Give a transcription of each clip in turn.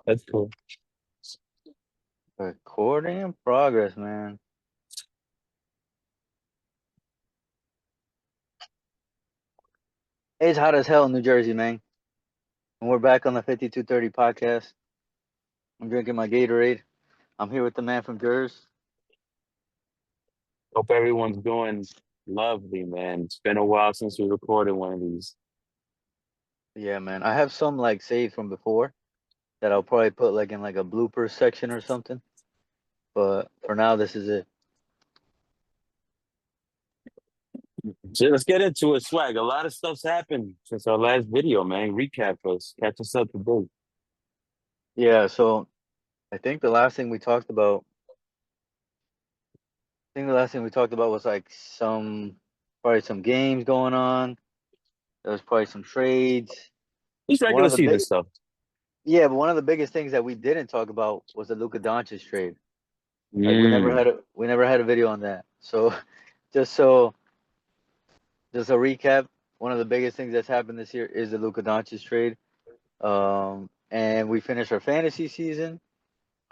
That's cool. Recording in progress, man. It's hot as hell in New Jersey, man. And we're back on the 5230 podcast. I'm drinking my Gatorade. I'm here with the man from Jersey. Hope everyone's doing lovely, man. It's been a while since we recorded one of these. Yeah, man. I have some like saved from before that I'll probably put like in like a blooper section or something. But for now, this is it. So let's get into it, swag. A lot of stuff's happened since our last video, man. Recap us, catch us up to date. Yeah, so I think the last thing we talked about, was like probably some games going on. There was probably some trades. It's One regular of the season big, stuff. yeah, but one of the biggest things that we didn't talk about was the Luka Doncic trade. Like Mm. we never had a video on that. So just so just a recap, one of the biggest things that's happened this year is the Luka Doncic trade. And we finished our fantasy season.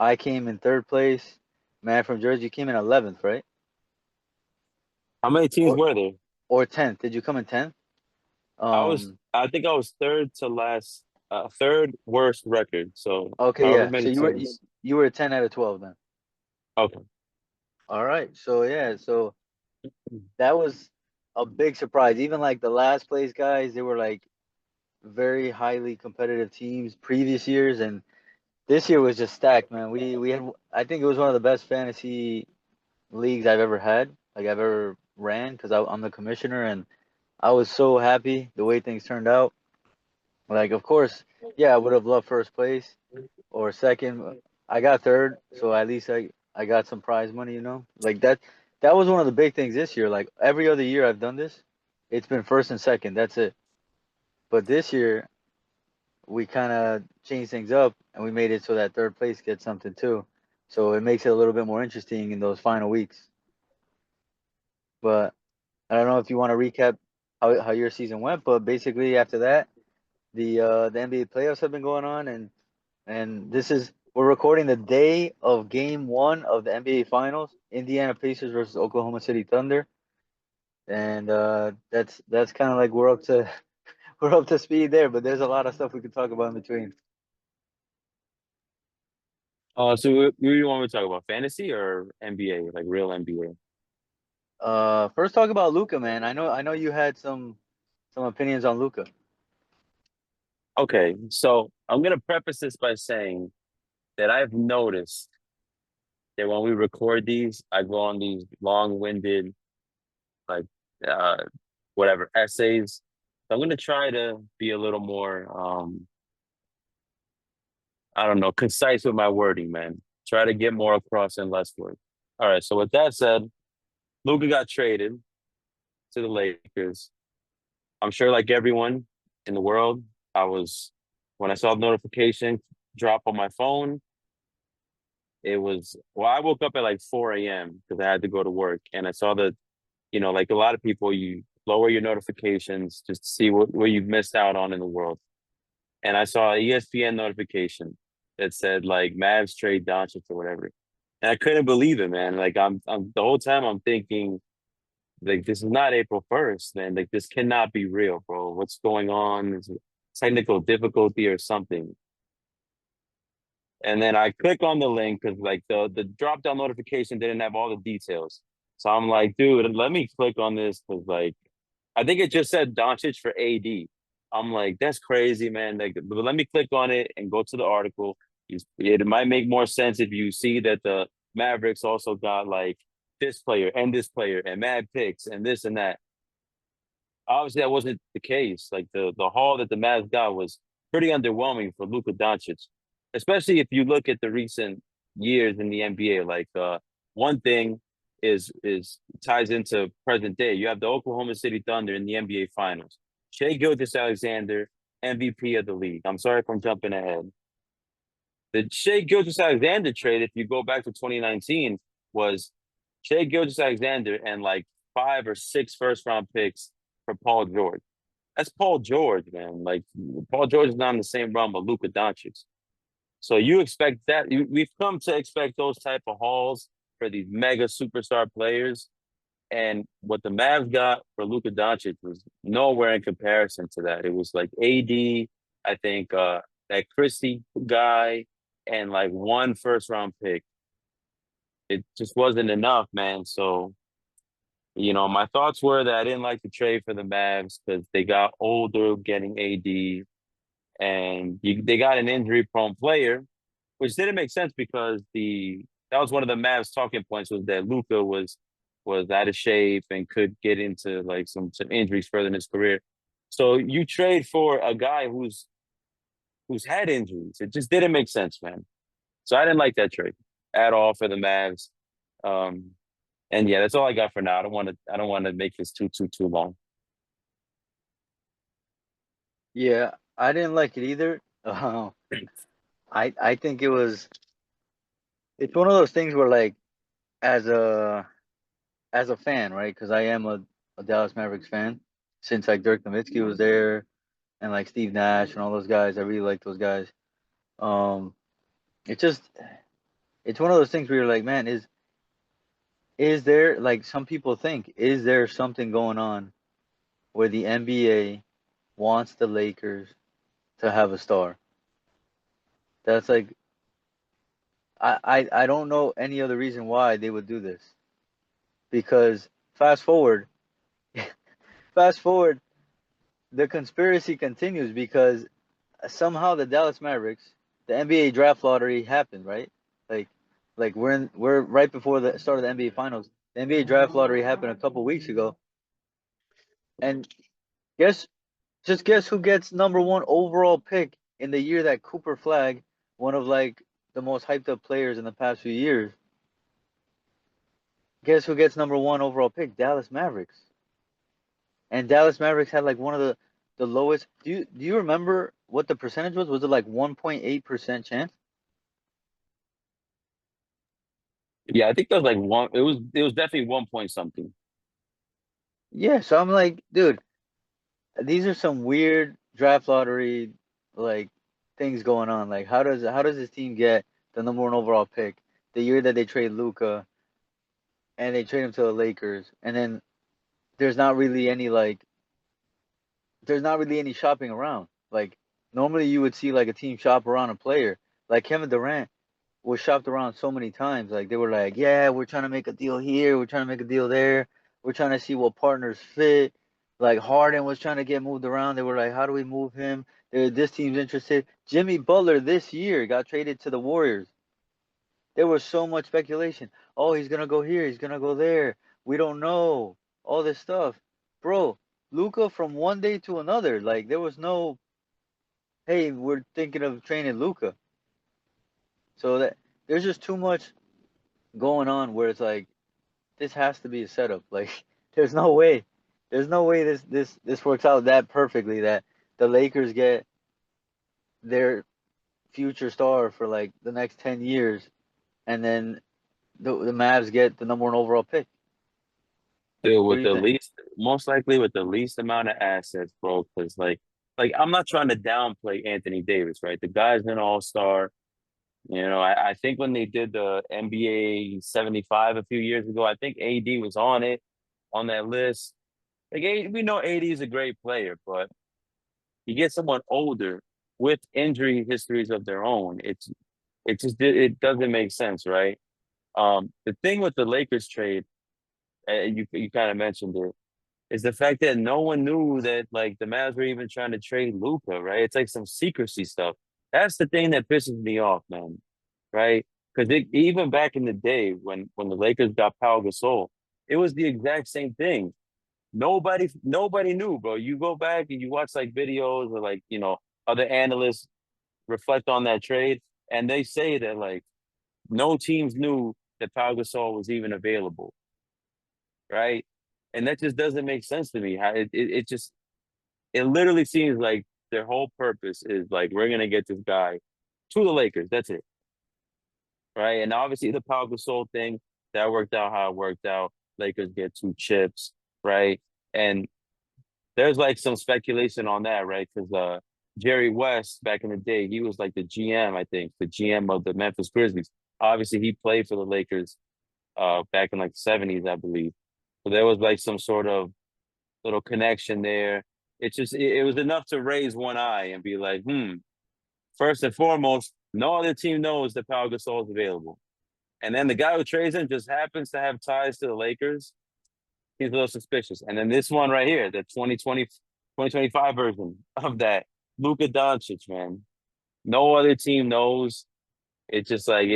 I came in third place. Man from Jersey came in 11th, right? How many teams Or were there? 10th. Did you come in 10th? I think I was third to last, third worst record. So Okay, however yeah. So many teams. you were a 10 out of 12 then. Okay. All right. So yeah, so that was a big surprise. Even like the last place guys, they were like very highly competitive teams previous years, and this year was just stacked, man. We had, I think it was one of the best fantasy leagues I've ever had, like I've ever ran, because I'm the commissioner, and I was so happy the way things turned out. Like, of course, yeah, I would have loved first place or second. I got third, so at least I got some prize money, Like that was one of the big things this year. Like every other year I've done this, it's been first and second. That's it. But this year we kind of changed things up and we made it so that third place gets something too. So it makes it a little bit more interesting in those final weeks. But I don't know if you want to recap how your season went, but basically after that, the NBA playoffs have been going on, and we're recording the day of Game One of the NBA Finals, Indiana Pacers versus Oklahoma City Thunder, and that's kind of like we're up to we're up to speed there. But there's a lot of stuff we could talk about in between. So you want me to talk about fantasy or NBA, like real NBA? First talk about Luca, man. I know you had some opinions on Luca. Okay, so I'm gonna preface this by saying that I've noticed that when we record these, I go on these long-winded, like, uh, whatever essays. So I'm gonna try to be a little more, I don't know, concise with my wording, man. Try to get more across in less words. All right. So with that said, Luka got traded to the Lakers. I'm sure, like everyone in the world, I was when I saw the notification drop on my phone. It was well, I woke up at like 4 a.m. because I had to go to work, and I saw the, like a lot of people, you lower your notifications just to see what you've missed out on in the world. And I saw an ESPN notification that said like Mavs trade Doncic or whatever, and I couldn't believe it, man. Like I'm the whole time I'm thinking like this is not April 1st, man. Like this cannot be real, bro. What's going on? Is it technical difficulty or something? And then I click on the link because like the drop down notification didn't have all the details. So I'm like, dude, let me click on this because like I think it just said Doncic for AD. I'm like, that's crazy, man. Like, but let me click on it and go to the article. It might make more sense if you see that the Mavericks also got like this player and mad picks and this and that. Obviously, that wasn't the case. Like the haul that the Mavs got was pretty underwhelming for Luka Doncic, especially if you look at the recent years in the NBA. Like one thing is ties into present day. You have the Oklahoma City Thunder in the NBA Finals. Shea Gilgeous-Alexander, MVP of the league. I'm sorry if I'm jumping ahead. The Shea Gilgeous-Alexander trade, if you go back to 2019, was Shea Gilgeous-Alexander and like 5 or 6 first-round picks for Paul George. That's Paul George, man. Like Paul George is not in the same realm of Luka Doncic. So you expect that we've come to expect those type of hauls for these mega superstar players. And what the Mavs got for Luka Doncic was nowhere in comparison to that. It was like AD, I think that Christie guy, and like one first round pick. It just wasn't enough, man. So, my thoughts were that I didn't like the trade for the Mavs because they got older getting AD, and they got an injury prone player, which didn't make sense because the that was one of the Mavs talking points was that Luca was out of shape and could get into like some injuries further in his career. So you trade for a guy who's had injuries. It just didn't make sense, man. So I didn't like that trade at all for the Mavs. Um, and yeah, that's all I got for now. I don't want to make this too long. Yeah, I didn't like it either. I think it's one of those things where like as a as a fan, right? Because I am a Dallas Mavericks fan since like Dirk Nowitzki was there and like Steve Nash and all those guys. I really like those guys. Um, it just it's one of those things where you're like, man, is there like some people think is there something going on where the NBA wants the Lakers to have a star? That's like I don't know any other reason why they would do this because fast forward fast forward the conspiracy continues because somehow the Dallas Mavericks, the NBA draft lottery happened, right? Like, like we're right before the start of the NBA Finals. The NBA draft lottery happened a couple weeks ago, and guess guess who gets number one overall pick in the year that Cooper Flag, one of like the most hyped up players in the past few years, guess who gets number one overall pick? Dallas Mavericks. And Dallas Mavericks had like one of the lowest. Do you remember what the percentage was? Was it like 1.8% chance? Yeah, I think that was like one. It was definitely 1 point something. Yeah, so I'm like, dude, these are some weird draft lottery like things going on. Like how does this team get the number one overall pick the year that they trade Luca and they trade him to the Lakers and then there's not really any like there's not really any shopping around. Like normally you would see like a team shop around a player. Like Kevin Durant was shopped around so many times. Like they were like, yeah, we're trying to make a deal here, we're trying to make a deal there, we're trying to see what partners fit. Like Harden was trying to get moved around. They were like, how do we move him? This team's interested. Jimmy Butler this year got traded to the Warriors. There was so much speculation. Oh, he's gonna go here, he's gonna go there. We don't know. All this stuff. Bro, Luca from one day to another. Like there was no, hey, we're thinking of training Luca. So that there's just too much going on where it's like this has to be a setup. Like there's no way. There's no way this works out that perfectly that the Lakers get their future star for like the next 10 years and then the Mavs get the number one overall pick. Dude, What do with you the think? least, most likely with the least amount of assets, bro. Because like I'm not trying to downplay Anthony Davis, right? The guy's an all-star. I think when they did the NBA 75 a few years ago, I think AD was on that list. Like we know AD is a great player, but you get someone older with injury histories of their own, it doesn't make sense, right? The thing with the Lakers trade, you kind of mentioned it, is the fact that no one knew that like the Mavs were even trying to trade Luca, right? It's like some secrecy stuff. That's the thing that pisses me off, man. Right? Because even back in the day when the Lakers got Pau Gasol, it was the exact same thing. Nobody knew, bro. You go back and you watch like videos or like other analysts reflect on that trade, and they say that like no teams knew that Pau Gasol was even available, right? And that just doesn't make sense to me. How it literally seems like their whole purpose is like we're gonna get this guy to the Lakers. That's it, right? And obviously the Pau Gasol thing that worked out how it worked out. Lakers get two chips, right? And there's like some speculation on that, right? Because Jerry West back in the day, he was like the GM, I think, the GM of the Memphis Grizzlies. Obviously, he played for the Lakers back in like the 70s, I believe. So there was like some sort of little connection there. It was enough to raise one eye and be like, first and foremost, no other team knows that Pau Gasol is available. And then the guy who trades him just happens to have ties to the Lakers. He's a little suspicious. And then this one right here, the 2025 version of that, Luka Doncic, man. No other team knows. It's just like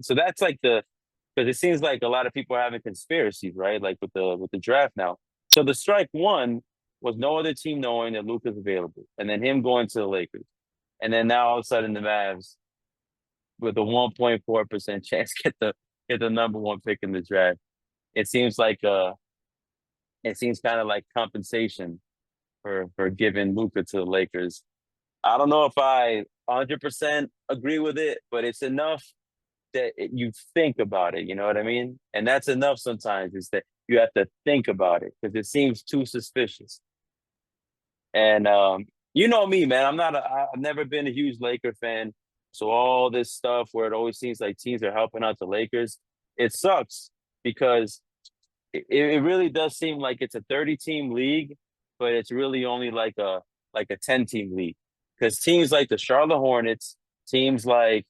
so that's like because it seems like a lot of people are having conspiracies, right? Like with the draft now. So the strike one was no other team knowing that Luka's available, and then him going to the Lakers, and then now all of a sudden the Mavs with a 1.4% chance get the number one pick in the draft. It seems like it seems kind of like compensation for giving Luka to the Lakers. I don't know if I 100% agree with it, but it's enough that you think about it. You know what I mean? And that's enough sometimes is that you have to think about it because it seems too suspicious. And you know me, man. I've never been a huge Laker fan. So all this stuff where it always seems like teams are helping out the Lakers, it sucks because it really does seem like it's a 30-team league, but it's really only like a 10-team league. Because teams like the Charlotte Hornets, teams like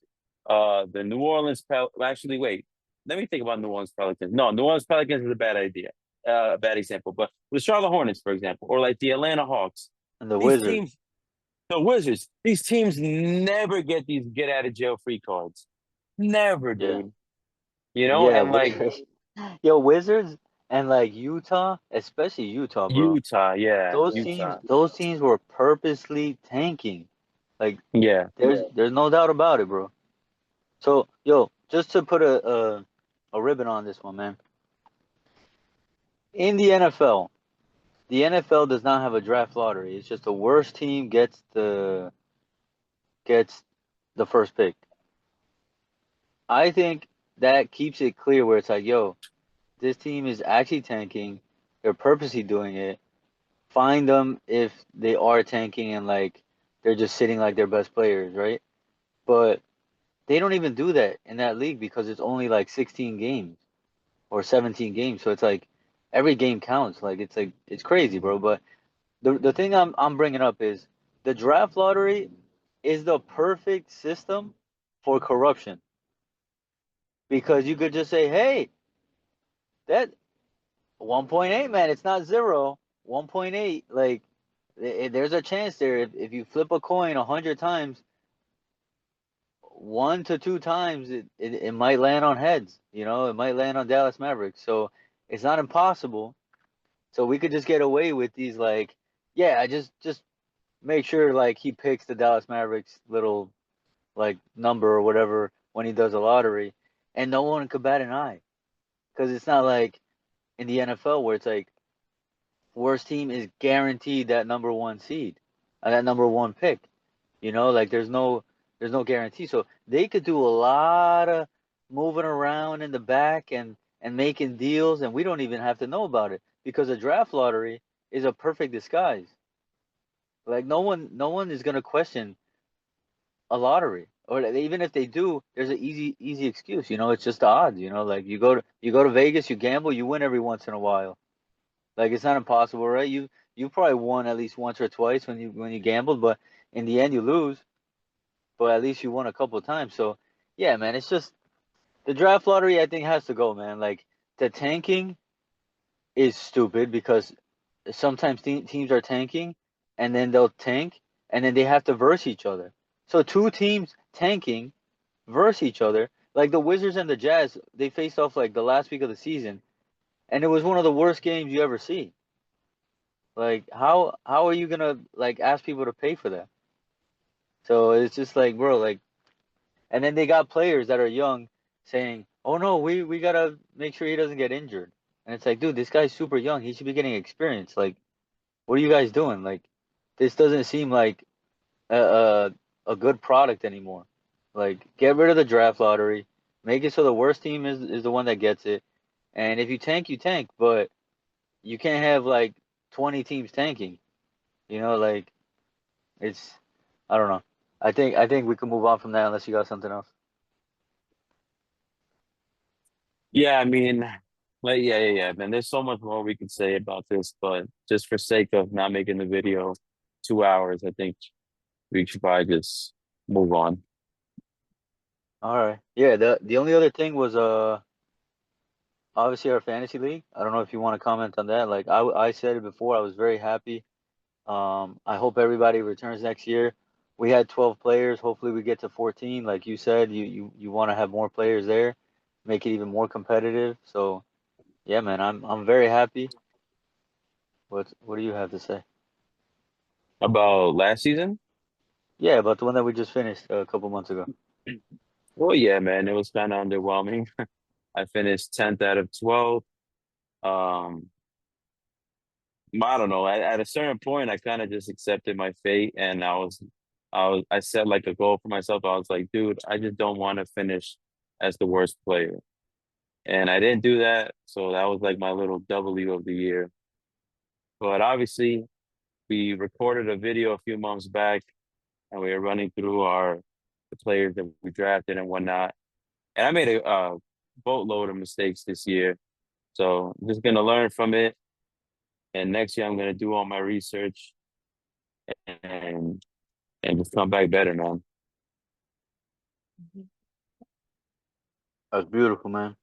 the New Orleans actually wait, let me think about New Orleans Pelicans. No, New Orleans Pelicans is a bad idea, a bad example. But the Charlotte Hornets, for example, or like the Atlanta Hawks, And the these Wizards. teams, the Wizards, these teams never get these get out of jail free cards. Never, Yeah. dude. You know, Yeah, and like Wizards. Yo, Wizards and like Utah, especially Utah, bro. Utah, yeah, Utah. Those teams were purposely tanking. Like Yeah. there's no doubt about it, bro. So, yo, just to put a ribbon on this one, man. In the NFL does not have a draft lottery. It's just the worst team gets the first pick. I think that keeps it clear where it's like, yo, this team is actually tanking. They're purposely doing it. Find them if they are tanking and like they're just sitting like their best players, right? But they don't even do that in that league because it's only like 16 games or 17 games. So it's like every game counts. Like it's crazy, bro. But the thing I'm bringing up is the draft lottery is the perfect system for corruption because you could just say, hey, that 1.8, man, it's not zero. 1.8, like there's a chance there if you flip a coin 100 times, 1 to 2 times it might land on heads. You know, it might land on Dallas Mavericks. So it's not impossible. So we could just get away with these like, yeah, I just make sure like he picks the Dallas Mavericks little like number or whatever when he does a lottery, and no one could bat an eye because it's not like in the NFL where it's like worst team is guaranteed that number one seed, that number one pick. You know, like there's no guarantee. So they could do a lot of moving around in the back and making deals, and we don't even have to know about it because a draft lottery is a perfect disguise. Like no one is gonna question a lottery, or even if they do, there's an easy excuse. You know, it's just the odds. You know, like you go to Vegas, you gamble, you win every once in a while. Like it's not impossible, right? You probably won at least once or twice when you gambled, but in the end you lose. But at least you won a couple of times. So yeah, man, it's just the draft lottery. I think has to go, man. Like the tanking is stupid because sometimes teams are tanking, and then they'll tank, and then they have to verse each other. So two teams tanking verse each other. Like the Wizards and the Jazz, they faced off like the last week of the season, and it was one of the worst games you ever see. Like how are you gonna like ask people to pay for that? So it's just like, bro, like, and then they got players that are young saying, "Oh no, we gotta make sure he doesn't get injured." And it's like, dude, this guy's super young. He should be getting experience. Like, what are you guys doing? Like, this doesn't seem like a a good product anymore. Like, get rid of the draft lottery. Make it so the worst team is the one that gets it. And if you tank, you tank. But you can't have like 20 teams tanking. You know, like it's I don't know. I think we can move on from that unless you got something else. Yeah, I mean, like, yeah, man. There's so much more we could say about this, but just for sake of not making the video 2 hours, I think we should probably just move on. All right. Yeah, the only other thing was obviously our fantasy league. I don't know if you want to comment on that. Like I said it before, I was very happy. I hope everybody returns next year. We had 12 players. Hopefully we get to 14. Like you said, you want to have more players there, make it even more competitive. So yeah, man, I'm very happy. What do you have to say? About last season? Yeah, about the one that we just finished a couple months ago. Well, yeah, man, it was kind of underwhelming. I finished 10th out of 12. Um, I don't know. At a certain point, I kind of just accepted my fate, and I set like a goal for myself. I was like, dude, I just don't want to finish as the worst player, and I didn't do that. So that was like my little W of the year. But obviously, we recorded a video a few months back, and we were running through the players that we drafted and whatnot. And I made a boatload of mistakes this year, so I'm just gonna learn from it. And next year, I'm gonna do all my research and and just come back better, man. That's beautiful, man.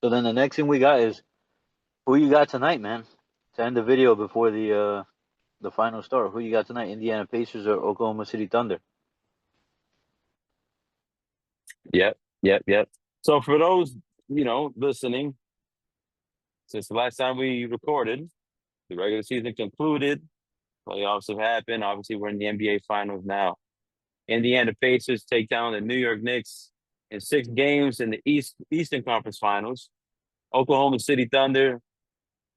So then the next thing we got is who you got tonight, man. To end the video before the final start. Who you got tonight? Indiana Pacers or Oklahoma City Thunder? Yep, yep. So for those, listening, since the last time we recorded, the regular season concluded, playoffs have happened. Obviously, we're in the NBA Finals now. Indiana Pacers take down the New York Knicks in 6 games in the Eastern Conference Finals. Oklahoma City Thunder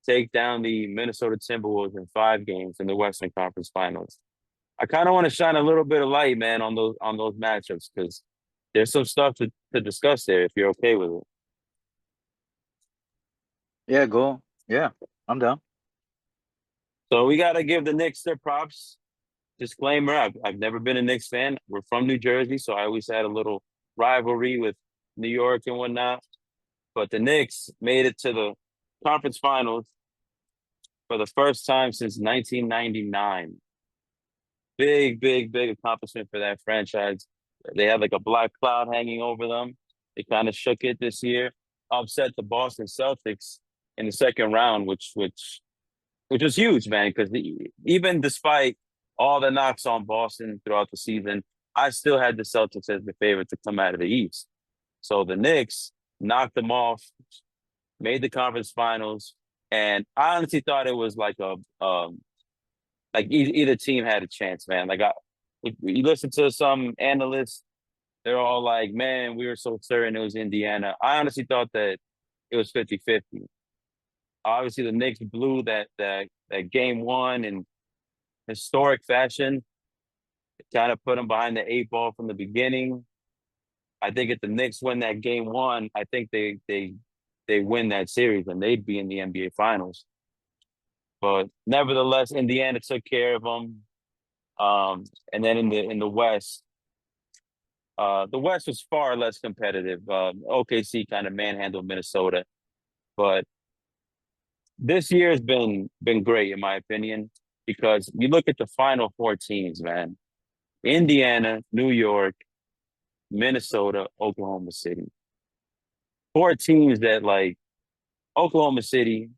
take down the Minnesota Timberwolves in 5 games in the Western Conference Finals. I kind of want to shine a little bit of light, man, on those matchups because there's some stuff to discuss there if you're okay with it. Yeah, go. Yeah, I'm down. So we got to give the Knicks their props. Disclaimer: I've never been a Knicks fan. We're from New Jersey, so I always had a little rivalry with New York and whatnot. But the Knicks made it to the conference finals for the first time since 1999. Big accomplishment for that franchise. They had like a black cloud hanging over them. They kind of shook it this year, upset the Boston Celtics in the second round, which was huge, man. Because even despite all the knocks on Boston throughout the season, I still had the Celtics as the favorite to come out of the East. So the Knicks knocked them off, made the conference finals, and I honestly thought it was like either team had a chance, man. If you listen to some analysts, they're all like, man, we were so certain it was Indiana. I honestly thought that it was 50-50. Obviously, the Knicks blew that game one in historic fashion. It kind of put them behind the 8 ball from the beginning. I think if the Knicks win that game one, I think they win that series and they'd be in the NBA Finals. But nevertheless, Indiana took care of them. And then in the West, the West was far less competitive. OKC kind of manhandled Minnesota, but this year has been great in my opinion because you look at the final four teams, man. Indiana, New York, Minnesota, Oklahoma City. Four teams that like Oklahoma City,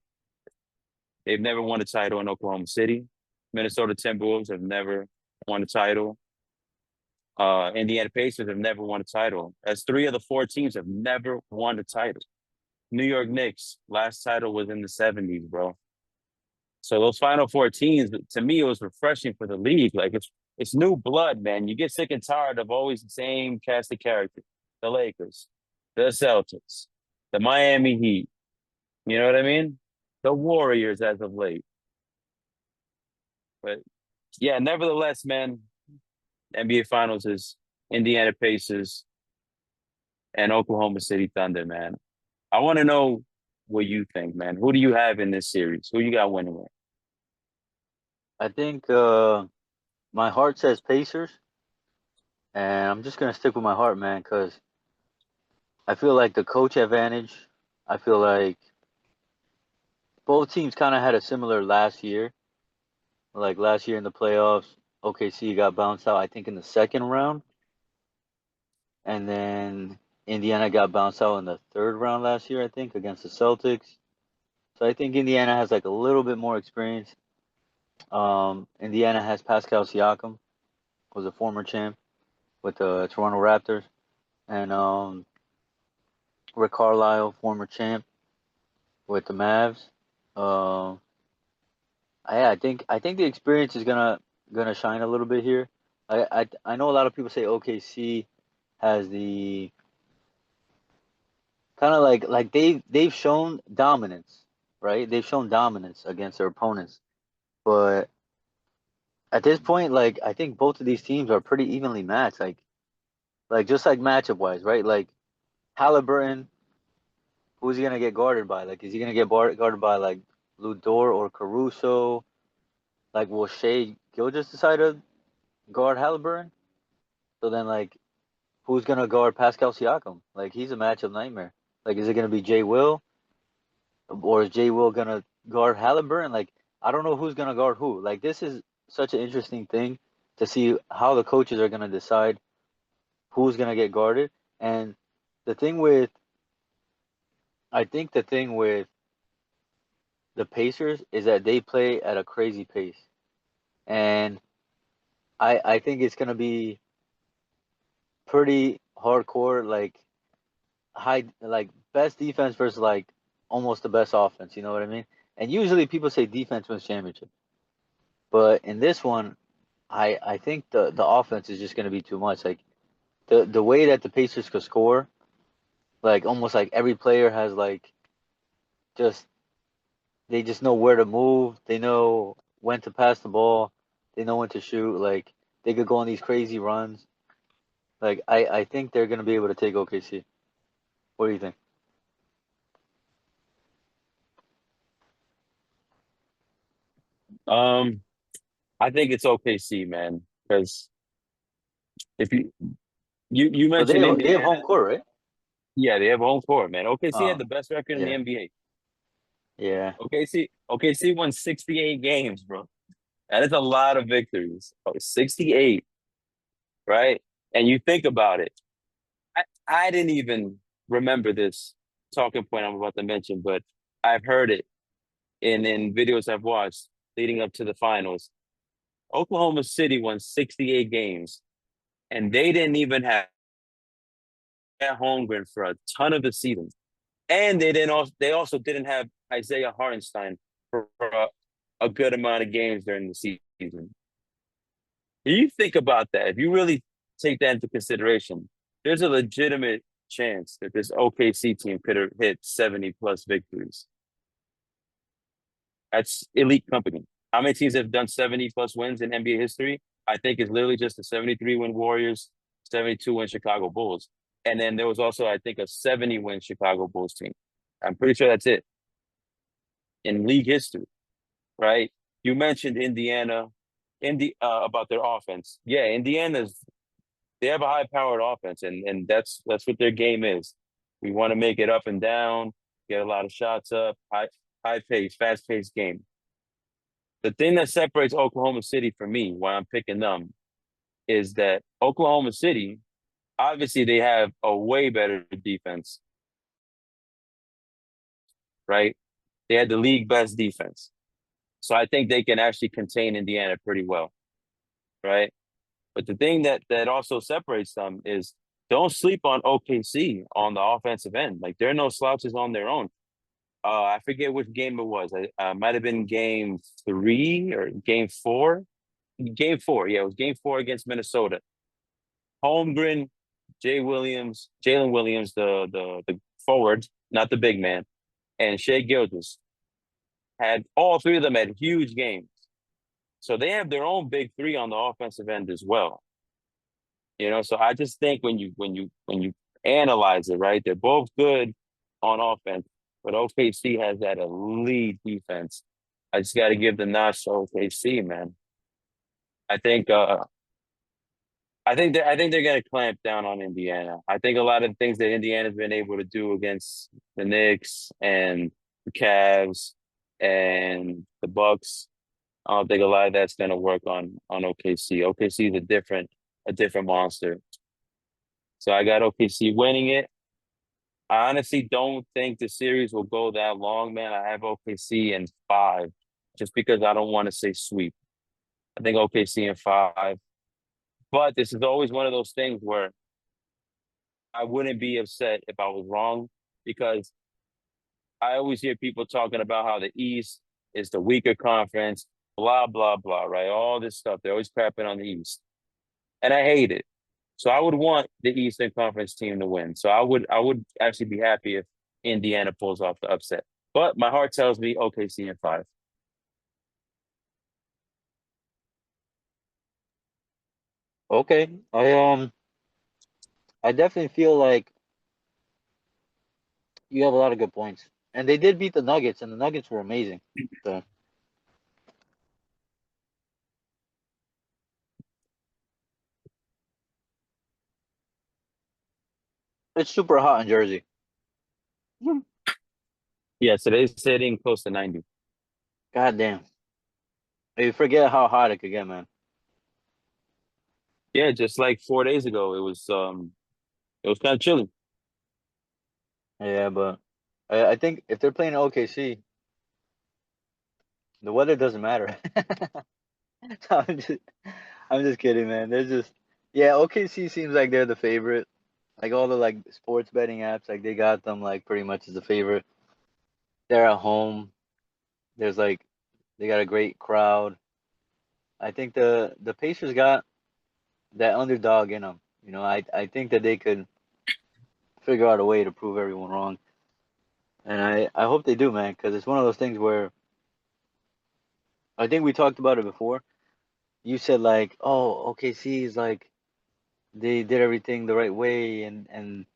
they've never won a title in Oklahoma City. Minnesota Timberwolves have never won a title. Indiana Pacers have never won a title. As three of the four teams have never won a title. New York Knicks, last title was in the 70s, bro. So those final four teams, to me, it was refreshing for the league. Like it's new blood, man. You get sick and tired of always the same cast of characters. The Lakers, the Celtics, the Miami Heat. You know what I mean? The Warriors as of late. But yeah, nevertheless, man, NBA Finals is Indiana Pacers and Oklahoma City Thunder, man. I want to know what you think, man. Who do you have in this series? Who you got winning it? I think my heart says Pacers, and I'm just gonna stick with my heart, man, because I feel like the coach advantage. I feel like both teams kind of had a similar last year. Like last year in the playoffs, OKC got bounced out, I think, in the second round, and then Indiana got bounced out in the third round last year, I think, against the Celtics. So I think Indiana has like a little bit more experience. Indiana has Pascal Siakam, was a former champ with the Toronto Raptors, and Rick Carlisle, former champ with the Mavs. Um, I think the experience is gonna shine a little bit here. I know a lot of people say OKC has the kind of like they've shown dominance, right? They've shown dominance against their opponents, but at this point, like I think both of these teams are pretty evenly matched. Like just like matchup wise, right? Like Halliburton, who's he gonna get guarded by? Like, is he gonna get guarded by like Ludor or Caruso? Like, will Shea Gilgeous decide to guard Halliburton? So then, like, who's gonna guard Pascal Siakam? Like, he's a matchup nightmare. Like, is it gonna be Jay Will, or is Jay Will gonna guard Halliburton? Like, I don't know who's gonna guard who. Like, this is such an interesting thing to see how the coaches are gonna decide who's gonna get guarded. And the thing with, I think the thing with the Pacers is that they play at a crazy pace, and I think it's gonna be pretty hardcore, like high, like best defense versus like almost the best offense. You know what I mean? And usually people say defense wins championship, but in this one, I think the offense is just gonna be too much. Like the way that the Pacers could score, like almost like every player has like just they just know where to move. They know when to pass the ball. They know when to shoot. Like they could go on these crazy runs. Like I think they're gonna be able to take OKC. What do you think? Um, I think it's OKC, man, because if you So mentioned they have home Indiana, court, right? yeah, they have home court, man. OKC had Oh, the best record in the yeah, NBA. yeah. OKC won 68 games, bro. That is a lot of victories. Oh, 68, right? And you think about it. I didn't even remember this talking point I'm about to mention, but I've heard it in videos I've watched leading up to the finals. Oklahoma City won 68 games, and they didn't even have Holmgren for a ton of the season. And they also didn't have Isaiah Hartenstein for a good amount of games during the season. You think about that. If you really take that into consideration, there's a legitimate chance that this OKC team could have hit 70 plus victories. That's elite company. How many teams have done 70 plus wins in NBA history? I think it's literally just the 73 win Warriors, 72 win Chicago Bulls. And then there was also, I think, a 70 win Chicago Bulls team. I'm pretty sure that's it in league history, right? You mentioned Indiana, about their offense. Yeah, Indiana's they have a high powered offense, and that's what their game is. We want to make it up and down, get a lot of shots up, high pace, fast paced game. The thing that separates Oklahoma City from me, why I'm picking them, is that Oklahoma City, obviously they have a way better defense, right? They had the league best defense. So I think they can actually contain Indiana pretty well, right? But the thing that also separates them is don't sleep on OKC on the offensive end. Like they're no slouches on their own. I forget which game it was. I might have been game 3 or game 4. Game 4, yeah, it was game 4 against Minnesota. Holmgren, Jalen Williams, the forward, not the big man, and Shea Gilgeous had all three of them had huge games. So they have their own big three on the offensive end as well. So I just think when you analyze it, right, they're both good on offense, but OKC has that elite defense. I just got to give the nod to OKC, man. I think I think they're gonna clamp down on Indiana. I think a lot of the things that Indiana's been able to do against the Knicks and the Cavs and the Bucks, I don't think a lot of that's gonna work on OKC. OKC is a different monster. So I got OKC winning it. I honestly don't think the series will go that long, man. I have OKC in five, just because I don't want to say sweep. I think OKC in five. But this is always one of those things where I wouldn't be upset if I was wrong, because I always hear people talking about how the East is the weaker conference, blah, blah, blah, right? All this stuff. They're always crapping on the East. And I hate it. So I would want the Eastern Conference team to win. So I would actually be happy if Indiana pulls off the upset. But my heart tells me OKC in five. Okay. I definitely feel like you have a lot of good points. And they did beat the Nuggets, and the Nuggets were amazing. So it's super hot in Jersey. Yeah, today's sitting close to 90. God damn. You forget how hot it could get, man. Yeah, just like 4 days ago, it was kind of chilly. Yeah, but I think if they're playing OKC, the weather doesn't matter. I'm just, I'm just kidding, man. They're just, yeah, OKC seems like they're the favorite. Like all the like sports betting apps, like they got them like pretty much as the favorite. They're at home. There's like they got a great crowd. I think the Pacers got that underdog in them. I think that they could figure out a way to prove everyone wrong, and I hope they do, man, because it's one of those things where I think we talked about it before. You said like, oh, OKC is like they did everything the right way, and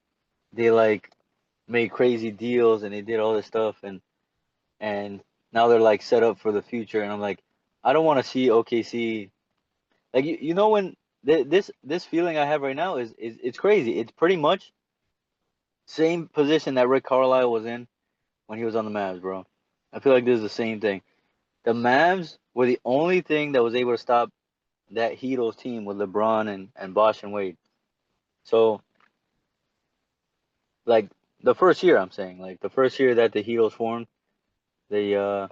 they like made crazy deals and they did all this stuff, and now they're like set up for the future, and I'm like, I don't want to see OKC like when this feeling I have right now is it's crazy. It's pretty much same position that Rick Carlisle was in when he was on the Mavs, bro. I feel like this is the same thing. The Mavs were the only thing that was able to stop that Heatles team with LeBron and Bosh and Wade. So, like the first year, I'm saying, like the first year that the Heatles formed, they uh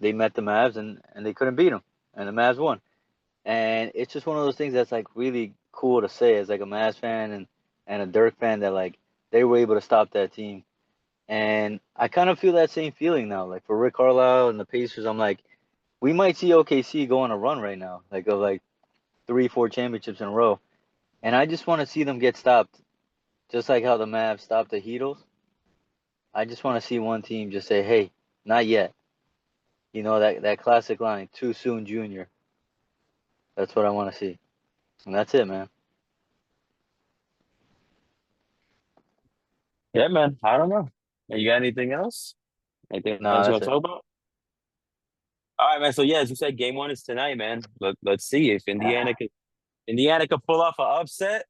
they met the Mavs and they couldn't beat them, and the Mavs won. And it's just one of those things that's like really cool to say as like a Mavs fan and a Dirk fan that like they were able to stop that team. And I kind of feel that same feeling now. Like for Rick Carlisle and the Pacers, I'm like, we might see OKC go on a run right now, like of like 3, 4 championships in a row. And I just want to see them get stopped, just like how the Mavs stopped the Heatles. I just want to see one team just say, "Hey, not yet." That classic line, "Too soon, Junior." That's what I want to see, and that's it, man. Yeah, man. I don't know. You got anything else? Anything No, else you that's want to it. talk about? All right, man. So yeah, as you said, game one is tonight, man. Let's see if Indiana could pull off an upset.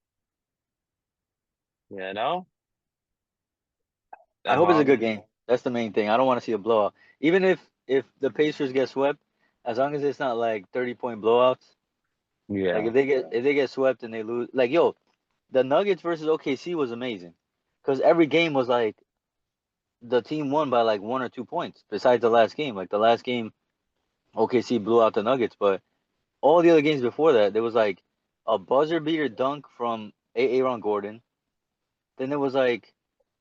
You know, I that's hope it's a all. good game. That's the main thing. I don't want to see a blowout. Even if the Pacers get swept, as long as it's not like 30-point blowouts. Like Yeah, if they get swept and they lose, like yo, the Nuggets versus OKC was amazing, because every game was like the team won by like 1 or 2 points. Besides the last game, like the last game, OKC blew out the Nuggets, but all the other games before that, there was like a buzzer beater dunk from Aaron Gordon. Then there was like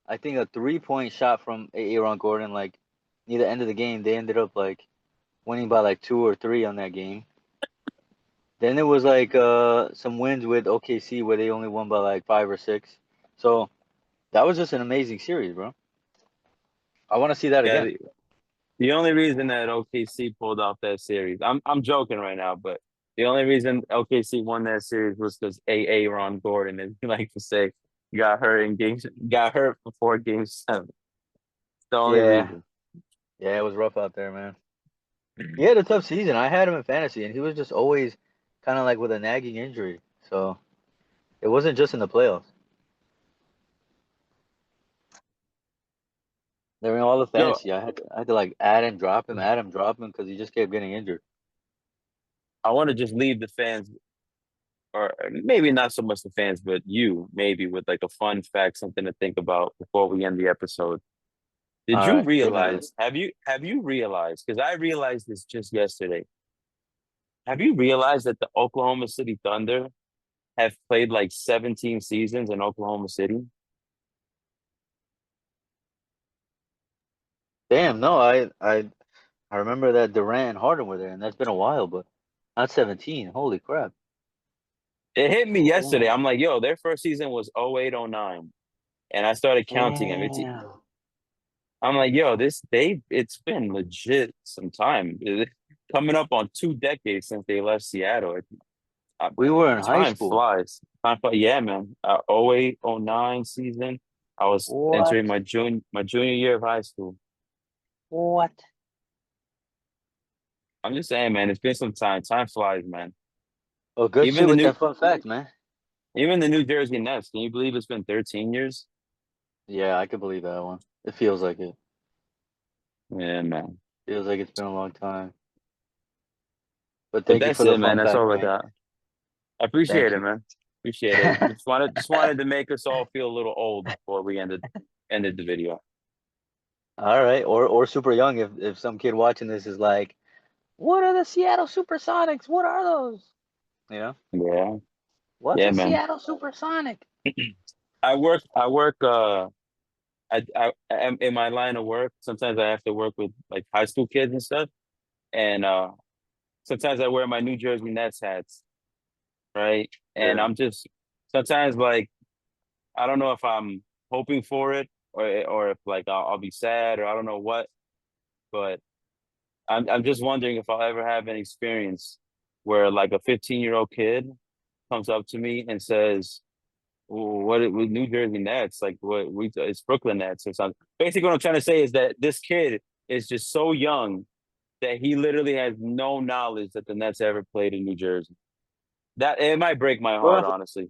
I think a 3-point shot from Aaron Gordon. Like near the end of the game, they ended up like winning by like 2 or 3 on that game. Then there was like some wins with OKC where they only won by like 5 or 6. So that was just an amazing series, bro. I want to see that yeah. again. The only reason that OKC pulled off that series, I'm joking right now, but the only reason OKC won that series was because Ron Gordon, as you like to say, got hurt before game seven. The only Yeah, reason. yeah, it was rough out there, man. He had a tough season. I had him in fantasy, and he was just always kind of like with a nagging injury. So it wasn't just in the playoffs. During all the Yo, fantasy, I had to like add him, drop him because he just kept getting injured. I want to just leave the fans, or maybe not so much the fans, but you maybe with like a fun fact, something to think about before we end the episode. Did All you right, hit me with it. realize? Have you realized? Because I realized this just yesterday. Have you realized that the Oklahoma City Thunder have played like 17 seasons in Oklahoma City? Damn, no, I remember that Durant and Harden were there, and that's been a while, but not 17. Holy crap! It hit me yesterday. Damn, I'm like, yo, their first season was 0809, and I started counting them. damn. I'm like, yo, it's been legit some time. Coming up on 2 decades since they left Seattle. Uh, We were in high Time school. flies. Time flies. Yeah, man. 08, 09 season. I was What? entering my junior year of high school. What? I'm just saying, man, it's been some time. Time flies, man. Oh, good Even shit the with new that fun fact, man. even the New Jersey Nets. Can you believe it's been 13 years? Yeah, I could believe that one. It feels like it. Yeah, man. Feels like it's been a long time. But But thank you that's for the it, man. fun That's fact, all I man. got. I appreciate Thank it, you. man. Appreciate it. Just wanted to make us all feel a little old before we ended the video. All right, or super young if some kid watching this is like, "What are the Seattle Supersonics? What are those?" You know, Yeah. what's Yeah, a man. Seattle Supersonic? I work I am in my line of work. Sometimes I have to work with like high school kids and stuff. And sometimes I wear my New Jersey Nets hats, right? And Yeah. I'm just sometimes like I don't know if I'm hoping for it or if like I'll be sad or I don't know what, but I'm just wondering if I'll ever have an experience where like a 15-year-old kid comes up to me and says, what with New Jersey Nets, like what we it's Brooklyn Nets or something. Basically, what I'm trying to say is that this kid is just so young that he literally has no knowledge that the Nets ever played in New Jersey. That it might break my heart, Well, honestly.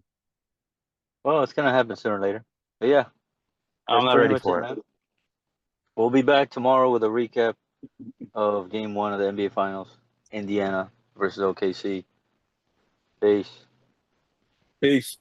well, it's gonna happen sooner or later. But yeah, I'm that's not pretty ready much it, for it. man. We'll be back tomorrow with a recap of Game 1 of the NBA Finals, Indiana versus OKC. Peace. Peace.